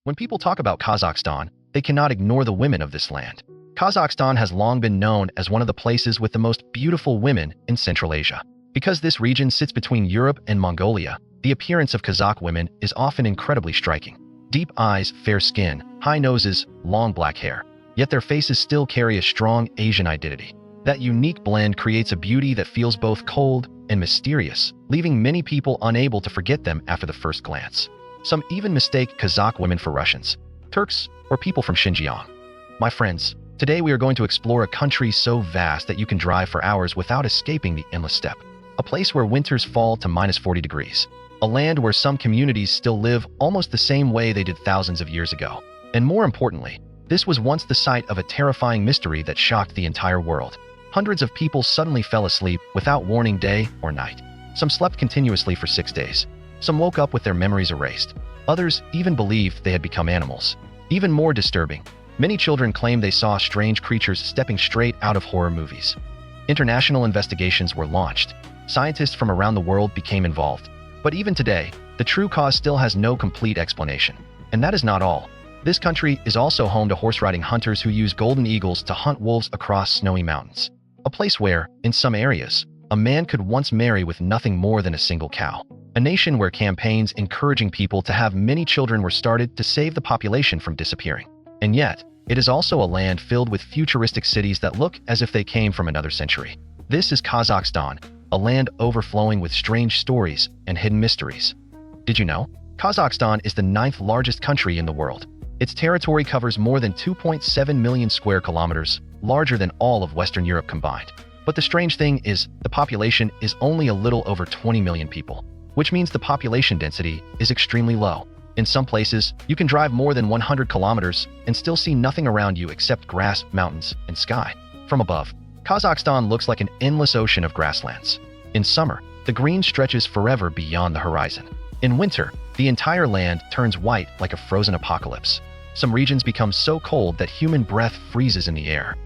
When people talk about Kazakhstan, they cannot ignore the women of this land. Kazakhstan has long been known as one of the places with the most beautiful women in Central Asia. Because this region sits between Europe and Mongolia, the appearance of Kazakh women is often incredibly striking. Deep eyes, fair skin, high noses, long black hair. Yet their faces still carry a strong Asian identity. That unique blend creates a beauty that feels both cold and mysterious, leaving many people unable to forget them after the first glance. Some even mistake Kazakh women for Russians, Turks, or people from Xinjiang. My friends, today we are going to explore a country so vast that you can drive for hours without escaping the endless steppe. A place where winters fall to -40 degrees. A land where some communities still live almost the same way they did thousands of years ago. And more importantly, this was once the site of a terrifying mystery that shocked the entire world. Hundreds of people suddenly fell asleep without warning day or night. Some slept continuously for 6 days. Some woke up with their memories erased. Others even believed they had become animals. Even more disturbing, many children claimed they saw strange creatures stepping straight out of horror movies. International investigations were launched. Scientists from around the world became involved. But even today, the true cause still has no complete explanation. And that is not all. This country is also home to horse-riding hunters who use golden eagles to hunt wolves across snowy mountains. A place where, in some areas, a man could once marry with nothing more than a single cow. A nation where campaigns encouraging people to have many children were started to save the population from disappearing. And yet, it is also a land filled with futuristic cities that look as if they came from another century. This is Kazakhstan, a land overflowing with strange stories and hidden mysteries. Did you know? Kazakhstan is the 9th largest country in the world. Its territory covers more than 2.7 million square kilometers, larger than all of Western Europe combined. But the strange thing is, the population is only a little over 20 million people, which means the population density is extremely low. In some places, you can drive more than 100 kilometers and still see nothing around you except grass, mountains, and sky. From above, Kazakhstan looks like an endless ocean of grasslands. In summer, the green stretches forever beyond the horizon. In winter, the entire land turns white like a frozen apocalypse. Some regions become so cold that human breath freezes in the air.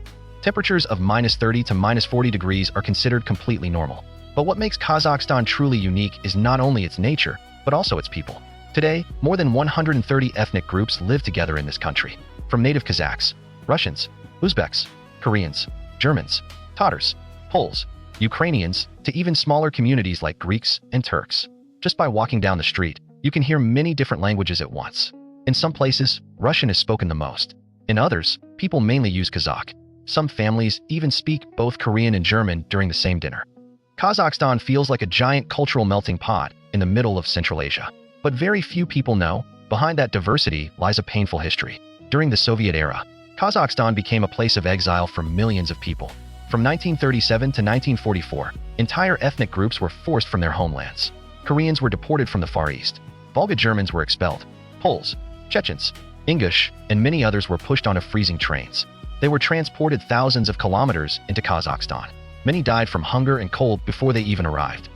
Temperatures of -30 to -40 degrees are considered completely normal. But what makes Kazakhstan truly unique is not only its nature, but also its people. Today, more than 130 ethnic groups live together in this country. From native Kazakhs, Russians, Uzbeks, Koreans, Germans, Tatars, Poles, Ukrainians, to even smaller communities like Greeks and Turks. Just by walking down the street, you can hear many different languages at once. In some places, Russian is spoken the most. In others, people mainly use Kazakh. Some families even speak both Korean and German during the same dinner. Kazakhstan feels like a giant cultural melting pot in the middle of Central Asia. But very few people know, behind that diversity lies a painful history. During the Soviet era, Kazakhstan became a place of exile for millions of people. From 1937 to 1944, entire ethnic groups were forced from their homelands. Koreans were deported from the Far East. Volga Germans were expelled. Poles, Chechens, Ingush, and many others were pushed onto freezing trains. They were transported thousands of kilometers into Kazakhstan. Many died from hunger and cold before they even arrived.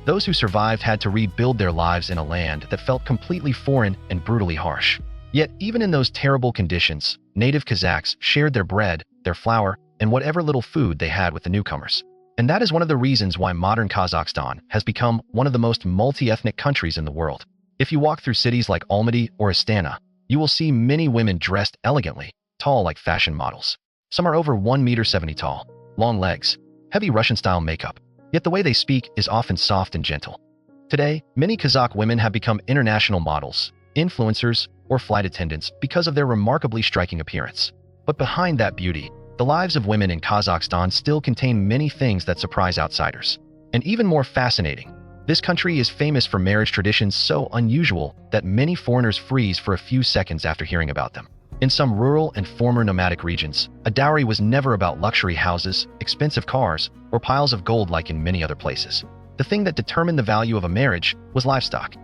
Those who survived had to rebuild their lives in a land that felt completely foreign and brutally harsh. Yet, even in those terrible conditions, native Kazakhs shared their bread, their flour, and whatever little food they had with the newcomers. And that is one of the reasons why modern Kazakhstan has become one of the most multi-ethnic countries in the world. If you walk through cities like Almaty or Astana, you will see many women dressed elegantly, tall like fashion models. Some are over 1.70 meters tall, long legs, heavy Russian-style makeup. Yet the way they speak is often soft and gentle. Today, many Kazakh women have become international models, influencers, or flight attendants because of their remarkably striking appearance. But behind that beauty, the lives of women in Kazakhstan still contain many things that surprise outsiders. And even more fascinating, this country is famous for marriage traditions so unusual that many foreigners freeze for a few seconds after hearing about them. In some rural and former nomadic regions, a dowry was never about luxury houses, expensive cars, or piles of gold like in many other places. The thing that determined the value of a marriage was livestock.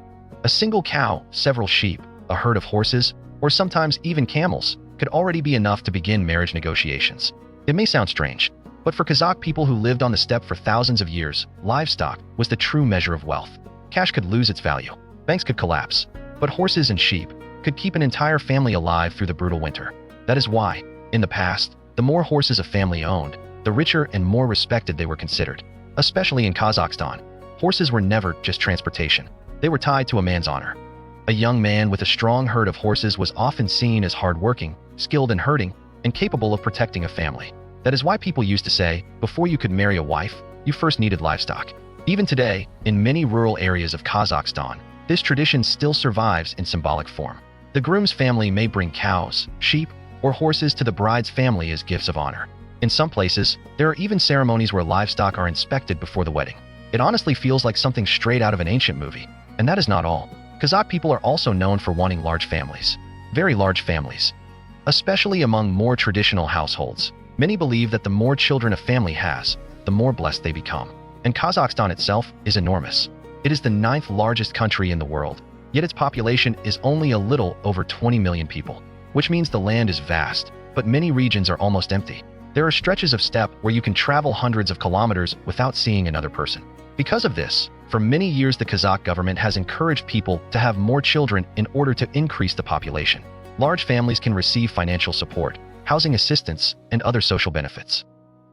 A single cow, several sheep, a herd of horses, or sometimes even camels, could already be enough to begin marriage negotiations. It may sound strange, but for Kazakh people who lived on the steppe for thousands of years, livestock was the true measure of wealth. Cash could lose its value, banks could collapse, but horses and sheep could keep an entire family alive through the brutal winter. That is why, in the past, the more horses a family owned, the richer and more respected they were considered. Especially in Kazakhstan, horses were never just transportation. They were tied to a man's honor. A young man with a strong herd of horses was often seen as hardworking, skilled in herding, and capable of protecting a family. That is why people used to say, before you could marry a wife, you first needed livestock. Even today, in many rural areas of Kazakhstan, this tradition still survives in symbolic form. The groom's family may bring cows, sheep, or horses to the bride's family as gifts of honor. In some places, there are even ceremonies where livestock are inspected before the wedding. It honestly feels like something straight out of an ancient movie. And that is not all. Kazakh people are also known for wanting large families. Very large families. Especially among more traditional households. Many believe that the more children a family has, the more blessed they become. And Kazakhstan itself is enormous. It is the 9th largest country in the world, yet its population is only a little over 20 million people, which means the land is vast, but many regions are almost empty. There are stretches of steppe where you can travel hundreds of kilometers without seeing another person. Because of this, for many years the Kazakh government has encouraged people to have more children in order to increase the population. Large families can receive financial support, housing assistance, and other social benefits.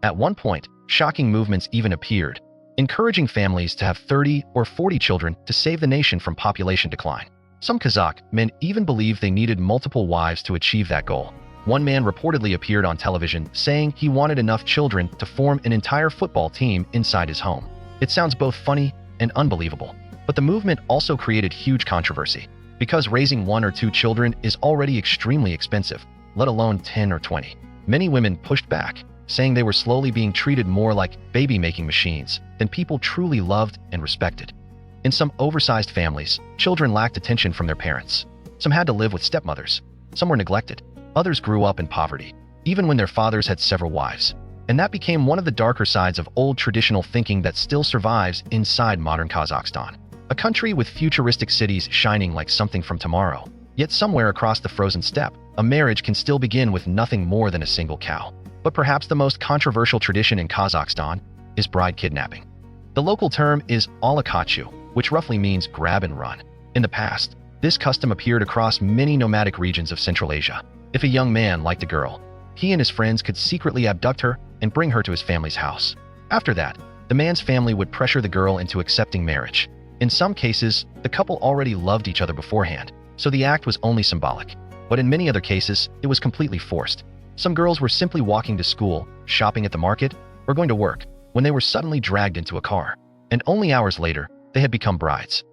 At one point, shocking movements even appeared, encouraging families to have 30 or 40 children to save the nation from population decline. Some Kazakh men even believed they needed multiple wives to achieve that goal. One man reportedly appeared on television saying he wanted enough children to form an entire football team inside his home. It sounds both funny and unbelievable, but the movement also created huge controversy, because raising 1 or 2 children is already extremely expensive, let alone 10 or 20. Many women pushed back, saying they were slowly being treated more like baby-making machines than people truly loved and respected. In some oversized families, children lacked attention from their parents. Some had to live with stepmothers. Some were neglected. Others grew up in poverty, even when their fathers had several wives. And that became one of the darker sides of old traditional thinking that still survives inside modern Kazakhstan. A country with futuristic cities shining like something from tomorrow. Yet somewhere across the frozen steppe, a marriage can still begin with nothing more than a single cow. But perhaps the most controversial tradition in Kazakhstan is bride kidnapping. The local term is alakachu, which roughly means grab and run. In the past, this custom appeared across many nomadic regions of Central Asia. If a young man liked a girl, he and his friends could secretly abduct her and bring her to his family's house. After that, the man's family would pressure the girl into accepting marriage. In some cases, the couple already loved each other beforehand, so the act was only symbolic. But in many other cases, it was completely forced. Some girls were simply walking to school, shopping at the market, or going to work when they were suddenly dragged into a car. And only hours later, they had become brides.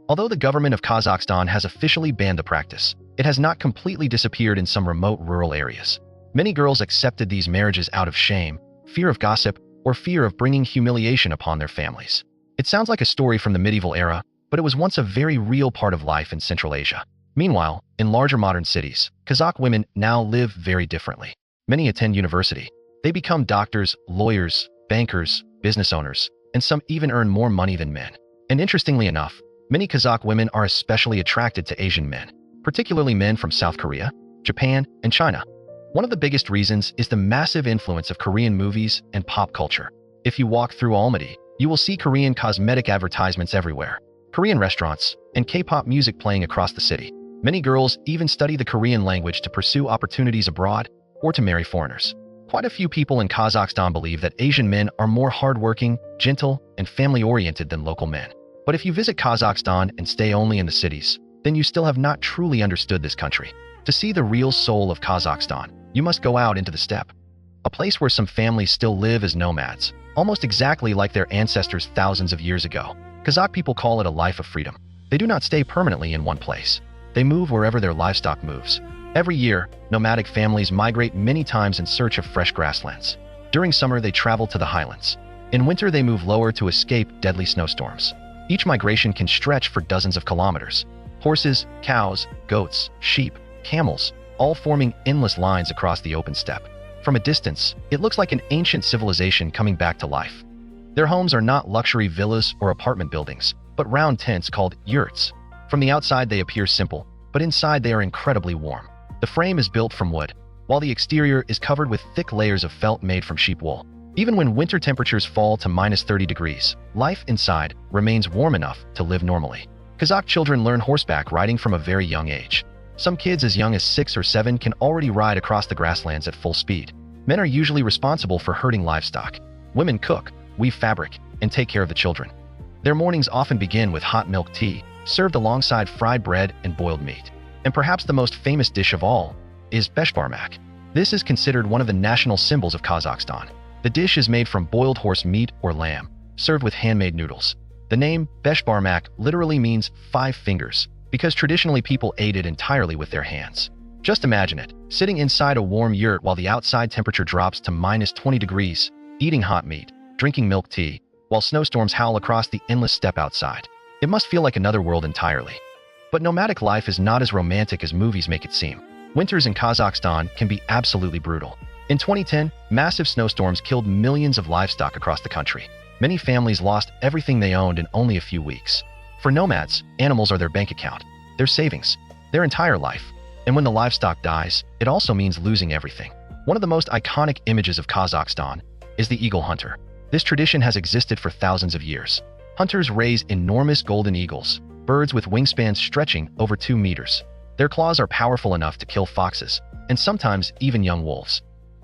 Although the government of Kazakhstan has officially banned the practice, it has not completely disappeared in some remote rural areas. Many girls accepted these marriages out of shame, fear of gossip, or fear of bringing humiliation upon their families. It sounds like a story from the medieval era, but it was once a very real part of life in Central Asia. Meanwhile, in larger modern cities, Kazakh women now live very differently. Many attend university. They become doctors, lawyers, bankers, business owners, and some even earn more money than men. And interestingly enough, many Kazakh women are especially attracted to Asian men, particularly men from South Korea, Japan, and China. One of the biggest reasons is the massive influence of Korean movies and pop culture. If you walk through Almaty, you will see Korean cosmetic advertisements everywhere, Korean restaurants, and K-pop music playing across the city. Many girls even study the Korean language to pursue opportunities abroad or to marry foreigners. Quite a few people in Kazakhstan believe that Asian men are more hardworking, gentle, and family-oriented than local men. But if you visit Kazakhstan and stay only in the cities, then you still have not truly understood this country. To see the real soul of Kazakhstan, you must go out into the steppe, a place where some families still live as nomads, almost exactly like their ancestors thousands of years ago. Kazakh people call it a life of freedom. They do not stay permanently in one place. They move wherever their livestock moves. Every year, nomadic families migrate many times in search of fresh grasslands. During summer, they travel to the highlands. In winter, they move lower to escape deadly snowstorms. Each migration can stretch for dozens of kilometers. Horses, cows, goats, sheep, camels, all forming endless lines across the open steppe. From a distance, it looks like an ancient civilization coming back to life. Their homes are not luxury villas or apartment buildings, but round tents called yurts. From the outside, they appear simple, but inside they are incredibly warm. The frame is built from wood, while the exterior is covered with thick layers of felt made from sheep wool. Even when winter temperatures fall to -30 degrees, life inside remains warm enough to live normally. Kazakh children learn horseback riding from a very young age. Some kids as young as 6 or 7 can already ride across the grasslands at full speed. Men are usually responsible for herding livestock. Women cook, weave fabric, and take care of the children. Their mornings often begin with hot milk tea, served alongside fried bread and boiled meat. And perhaps the most famous dish of all is beshbarmak. This is considered one of the national symbols of Kazakhstan. The dish is made from boiled horse meat or lamb, served with handmade noodles. The name beshbarmak literally means 5 fingers, because traditionally people ate it entirely with their hands. Just imagine it, sitting inside a warm yurt while the outside temperature drops to -20 degrees, eating hot meat, drinking milk tea, while snowstorms howl across the endless steppe outside. It must feel like another world entirely. But nomadic life is not as romantic as movies make it seem. Winters in Kazakhstan can be absolutely brutal. In 2010, massive snowstorms killed millions of livestock across the country. Many families lost everything they owned in only a few weeks. For nomads, animals are their bank account, their savings, their entire life. And when the livestock dies, it also means losing everything. One of the most iconic images of Kazakhstan is the eagle hunter. This tradition has existed for thousands of years. Hunters raise enormous golden eagles, birds with wingspans stretching over 2 meters. Their claws are powerful enough to kill foxes, and sometimes even young wolves.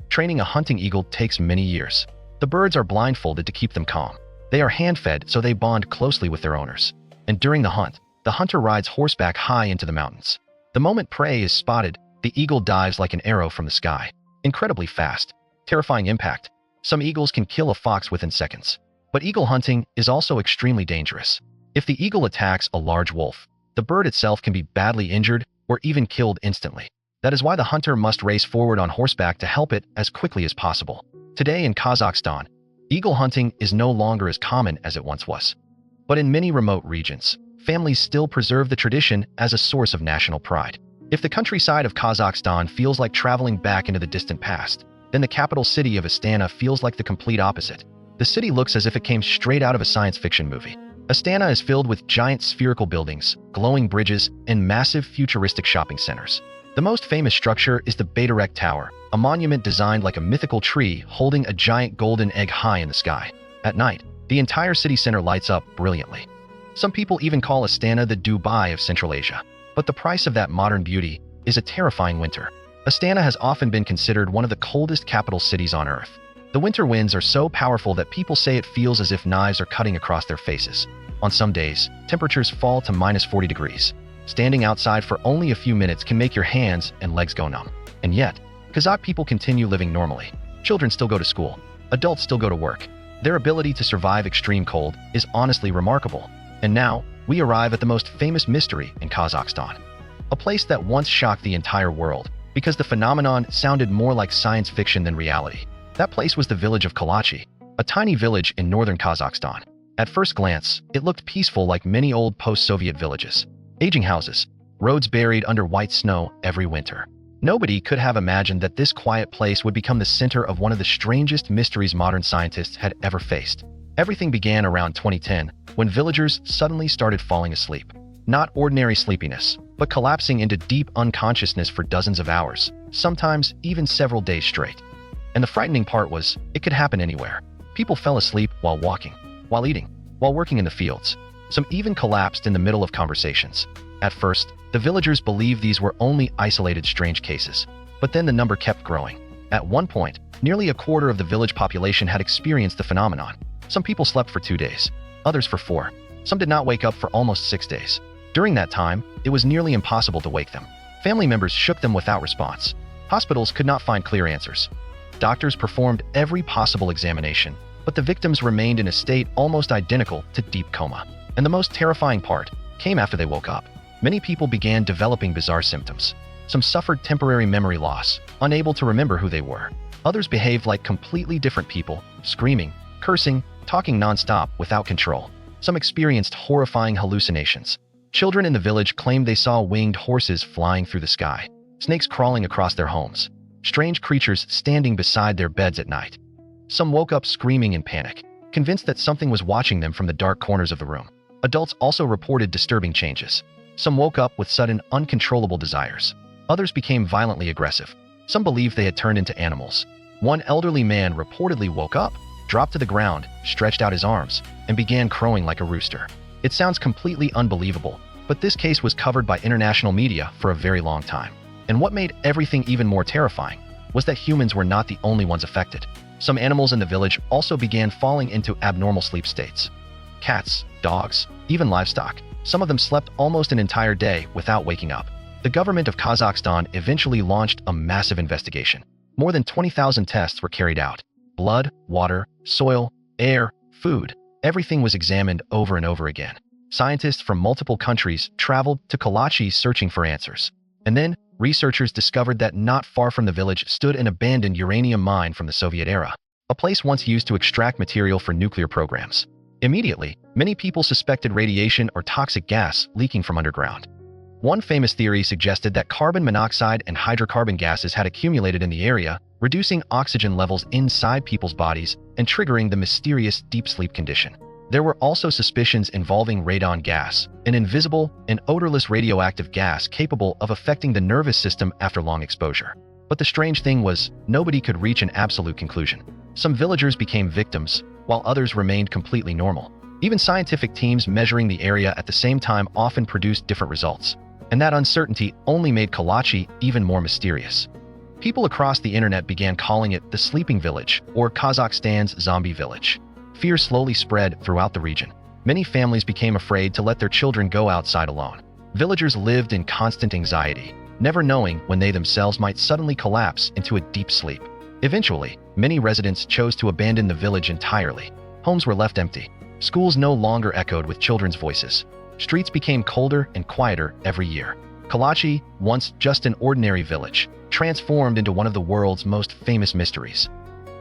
Training a hunting eagle takes many years. The birds are blindfolded to keep them calm. They are hand-fed so they bond closely with their owners. And during the hunt, the hunter rides horseback high into the mountains. The moment prey is spotted, the eagle dives like an arrow from the sky. Incredibly fast, terrifying impact. Some eagles can kill a fox within seconds. But eagle hunting is also extremely dangerous. If the eagle attacks a large wolf, the bird itself can be badly injured or even killed instantly. That is why the hunter must race forward on horseback to help it as quickly as possible. Today in Kazakhstan, eagle hunting is no longer as common as it once was. But in many remote regions, families still preserve the tradition as a source of national pride. If the countryside of Kazakhstan feels like traveling back into the distant past, then the capital city of Astana feels like the complete opposite. The city looks as if it came straight out of a science fiction movie. Astana is filled with giant spherical buildings, glowing bridges, and massive futuristic shopping centers. The most famous structure is the Baytarek Tower, a monument designed like a mythical tree holding a giant golden egg high in the sky. At night, the entire city center lights up brilliantly. Some people even call Astana the Dubai of Central Asia. But the price of that modern beauty is a terrifying winter. Astana has often been considered one of the coldest capital cities on Earth. The winter winds are so powerful that people say it feels as if knives are cutting across their faces. On some days, temperatures fall to -40 degrees. Standing outside for only a few minutes can make your hands and legs go numb. And yet, Kazakh people continue living normally. Children still go to school. Adults still go to work. Their ability to survive extreme cold is honestly remarkable. And now, we arrive at the most famous mystery in Kazakhstan. A place that once shocked the entire world because the phenomenon sounded more like science fiction than reality. That place was the village of Kalachi, a tiny village in northern Kazakhstan. At first glance, it looked peaceful like many old post-Soviet villages. Aging houses, roads buried under white snow every winter. Nobody could have imagined that this quiet place would become the center of one of the strangest mysteries modern scientists had ever faced. Everything began around 2010, when villagers suddenly started falling asleep. Not ordinary sleepiness, but collapsing into deep unconsciousness for dozens of hours, sometimes even several days straight. And the frightening part was, it could happen anywhere. People fell asleep while walking, while eating, while working in the fields. Some even collapsed in the middle of conversations. At first, the villagers believed these were only isolated strange cases. But then the number kept growing. At one point, nearly a quarter of the village population had experienced the phenomenon. Some people slept for 2 days, others for 4. Some did not wake up for almost 6 days. During that time, it was nearly impossible to wake them. Family members shook them without response. Hospitals could not find clear answers. Doctors performed every possible examination, but the victims remained in a state almost identical to deep coma. And the most terrifying part came after they woke up. Many people began developing bizarre symptoms. Some suffered temporary memory loss, unable to remember who they were. Others behaved like completely different people, screaming, cursing, talking non-stop without control. Some experienced horrifying hallucinations. Children in the village claimed they saw winged horses flying through the sky, snakes crawling across their homes, strange creatures standing beside their beds at night. Some woke up screaming in panic, convinced that something was watching them from the dark corners of the room. Adults also reported disturbing changes. Some woke up with sudden, uncontrollable desires. Others became violently aggressive. Some believed they had turned into animals. One elderly man reportedly woke up, dropped to the ground, stretched out his arms, and began crowing like a rooster. It sounds completely unbelievable, but this case was covered by international media for a very long time. And what made everything even more terrifying was that humans were not the only ones affected. Some animals in the village also began falling into abnormal sleep states. Cats, dogs, even livestock. Some of them slept almost an entire day without waking up. The government of Kazakhstan eventually launched a massive investigation. More than 20,000 tests were carried out. Blood, water, soil, air, food, everything was examined over and over again. Scientists from multiple countries traveled to Kalachi searching for answers. And then, researchers discovered that not far from the village stood an abandoned uranium mine from the Soviet era, a place once used to extract material for nuclear programs. Immediately, many people suspected radiation or toxic gas leaking from underground. One famous theory suggested that carbon monoxide and hydrocarbon gases had accumulated in the area, reducing oxygen levels inside people's bodies and triggering the mysterious deep sleep condition. There were also suspicions involving radon gas, an invisible and odorless radioactive gas capable of affecting the nervous system after long exposure. But the strange thing was, nobody could reach an absolute conclusion. Some villagers became victims, while others remained completely normal. Even scientific teams measuring the area at the same time often produced different results. And that uncertainty only made Kalachi even more mysterious. People across the internet began calling it the Sleeping Village, or Kazakhstan's Zombie Village. Fear slowly spread throughout the region. Many families became afraid to let their children go outside alone. Villagers lived in constant anxiety, never knowing when they themselves might suddenly collapse into a deep sleep. Eventually, many residents chose to abandon the village entirely. Homes were left empty. Schools no longer echoed with children's voices. Streets became colder and quieter every year. Kalachi, once just an ordinary village, transformed into one of the world's most famous mysteries.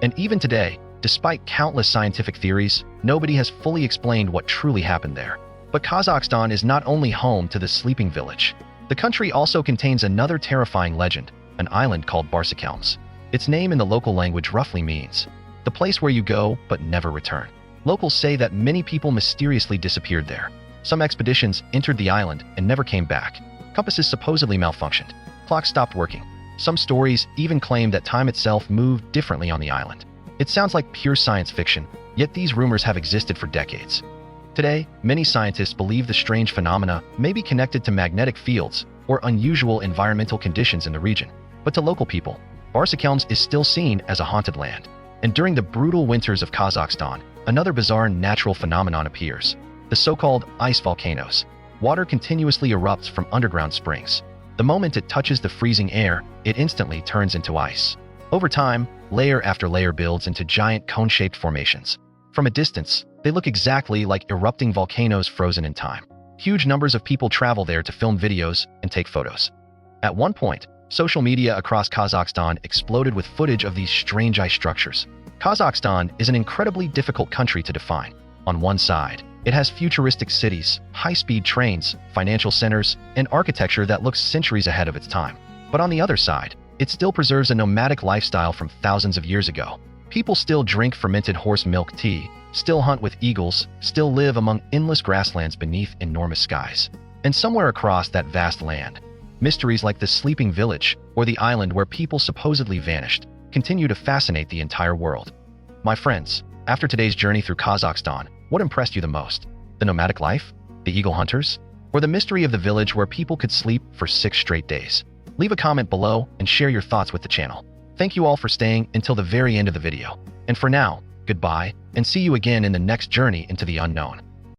And even today, despite countless scientific theories, nobody has fully explained what truly happened there. But Kazakhstan is not only home to the Sleeping Village. The country also contains another terrifying legend, an island called Barsakelms. Its name in the local language roughly means, the place where you go but never return. Locals say that many people mysteriously disappeared there. Some expeditions entered the island and never came back. Compasses supposedly malfunctioned. Clocks stopped working. Some stories even claim that time itself moved differently on the island. It sounds like pure science fiction, yet these rumors have existed for decades. Today, many scientists believe the strange phenomena may be connected to magnetic fields or unusual environmental conditions in the region. But to local people, Barsakelms is still seen as a haunted land. And during the brutal winters of Kazakhstan, another bizarre natural phenomenon appears. The so-called ice volcanoes. Water continuously erupts from underground springs. The moment it touches the freezing air, it instantly turns into ice. Over time, layer after layer builds into giant cone-shaped formations. From a distance, they look exactly like erupting volcanoes frozen in time. Huge numbers of people travel there to film videos and take photos. At one point, social media across Kazakhstan exploded with footage of these strange ice structures. Kazakhstan is an incredibly difficult country to define. On one side, it has futuristic cities, high-speed trains, financial centers, and architecture that looks centuries ahead of its time. But on the other side, it still preserves a nomadic lifestyle from thousands of years ago. People still drink fermented horse milk tea, still hunt with eagles, still live among endless grasslands beneath enormous skies. And somewhere across that vast land, mysteries like the Sleeping Village or the island where people supposedly vanished continue to fascinate the entire world. My friends, after today's journey through Kazakhstan, what impressed you the most? The nomadic life? The eagle hunters? Or the mystery of the village where people could sleep for 6 straight days? Leave a comment below and share your thoughts with the channel. Thank you all for staying until the very end of the video. And for now, goodbye, and see you again in the next journey into the unknown.